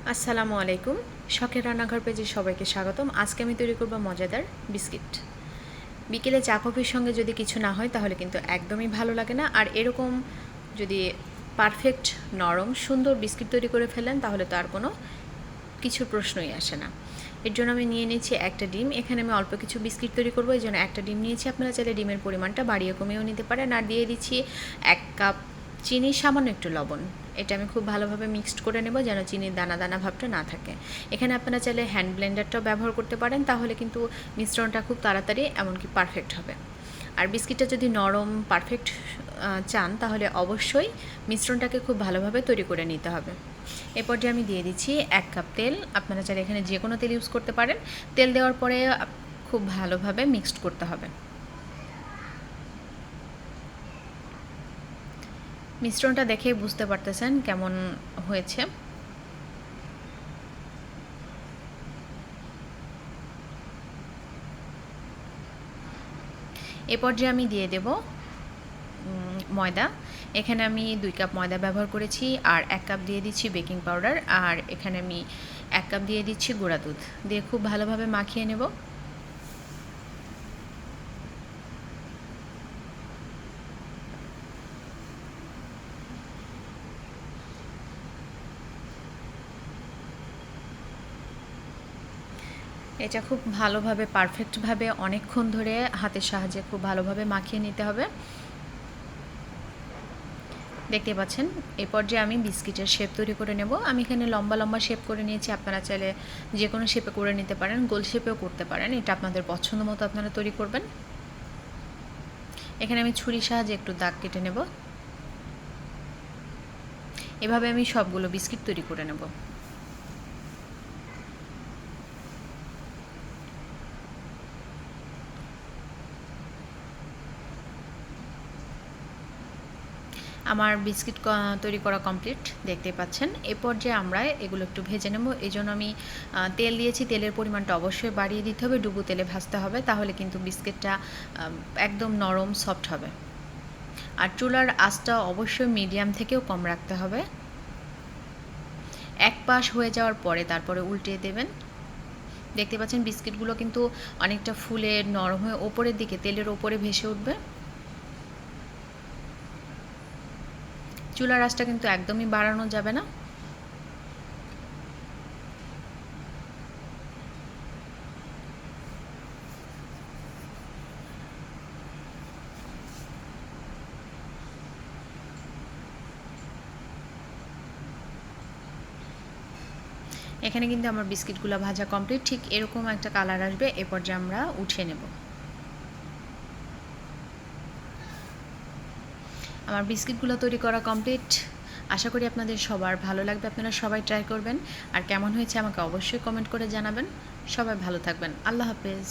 আসসালামু আলাইকুম। শখের রান্নাঘর পেজে সবাইকে স্বাগতম। আজকে আমি তৈরি করব মজাদার বিস্কিট। বিকেলে চা কফির সঙ্গে যদি কিছু না হয় তাহলে কিন্তু একদমই ভালো লাগে না। আর এরকম যদি পারফেক্ট নরম সুন্দর বিস্কিট তৈরি করে ফেলেন তাহলে তো আর কোনো কিছুর প্রশ্নই আসে না। এর জন্য আমি নিয়ে নিয়েছি একটা ডিম। এখানে আমি অল্প কিছু বিস্কিট তৈরি করবো, এই জন্য একটা ডিম নিয়েছি। আপনারা চাইলে ডিমের পরিমাণটা বাড়িয়ে কমিয়েও নিতে পারেন। আর দিয়ে দিচ্ছি 1 কাপ চিনি, সামান্য একটু লবণ। এটা আমি খুব ভালোভাবে মিক্সড করে নেব যেন চিনির দানা দানা ভাবটা না থাকে। এখানে আপনারা চাইলে হ্যান্ড ব্লেন্ডারটাও ব্যবহার করতে পারেন, তাহলে কিন্তু মিশ্রণটা খুব তাড়াতাড়ি এমনকি পারফেক্ট হবে। আর বিস্কিটটা যদি নরম পারফেক্ট চান তাহলে অবশ্যই মিশ্রণটাকে খুব ভালোভাবে তৈরি করে নিতে হবে। এ পর্যায়ে আমি দিয়ে দিচ্ছি 1 কাপ তেল। আপনারা চাইলে এখানে যে কোনো তেল ইউজ করতে পারেন। তেল দেওয়ার পরে খুব ভালোভাবে মিক্সড করতে হবে। মিশ্রণটা দেখেই বুঝতে পারতেছেন কেমন হয়েছে। এ পর্যায়ে আমি দিয়ে দেব ময়দা। এখানে আমি 2 কাপ ময়দা ব্যবহার করেছি। আর 1 কাপ দিয়ে দিচ্ছি বেকিং পাউডার। আর এখানে আমি 1 কাপ দিয়ে দিচ্ছি গুঁড়া দুধ দিয়ে খুব ভালোভাবে মাখিয়ে নেব। এটা খুব ভালোভাবে পারফেক্টভাবে অনেকক্ষণ ধরে হাতের সাহায্যে খুব ভালোভাবে মাখিয়ে নিতে হবে। দেখতে পাচ্ছেন এই পর্যায়ে আমি বিস্কিটের শেপ তৈরি করে নেব। আমি এখানে লম্বা লম্বা শেপ করে নিয়েছি। আপনারা চাইলে যে কোনো শেপে করে নিতে পারেন, গোল শেপেও করতে পারেন। এটা আপনাদের পছন্দ মতো আপনারা তৈরি করবেন। এখানে আমি ছুরির সাহায্যে একটু দাগ কেটে নেব। এভাবে আমি সবগুলো বিস্কিট তৈরি করে নেব। আমার বিস্কিট তৈরি করা কমপ্লিট, দেখতে পাচ্ছেন। এ পর্যায়ে আমরা এগুলো একটু ভেজে নেব। এই জন্য আমি তেল দিয়েছি। তেলের পরিমাণটা অবশ্যই বাড়িয়ে দিতে হবে, ডুবো তেলে ভাজতে হবে, তাহলে কিন্তু বিস্কিটটা একদম নরম সফট হবে। আর চুলার আঁচটা অবশ্যই মিডিয়াম থেকেও কম রাখতে হবে। এক পাশ হয়ে যাওয়ার পরে তারপরে উল্টে দেবেন। দেখতে পাচ্ছেন বিস্কিটগুলো কিন্তু অনেকটা ফুলে নরম হয়ে ওপরের দিকে তেলের ওপরে ভেসে উঠবে। চুলার আঁচটা কিন্তু একদমই বাড়ানো যাবে না। এখানে কিন্তু আমার বিস্কিটগুলো ভাজা কমপ্লিট। ঠিক এরকম একটা কালার আসবে। এ পর্যায়ে আমরা উঠিয়ে নেব। আমার বিস্কিটগুলো তৈরি করা কমপ্লিট। আশা করি আপনাদের সবার ভালো লাগবে। আপনারা সবাই ট্রাই করবেন। আর কেমন হয়েছে আমাকে অবশ্যই কমেন্ট করে জানাবেন। সবাই ভালো থাকবেন। আল্লাহ হাফেজ।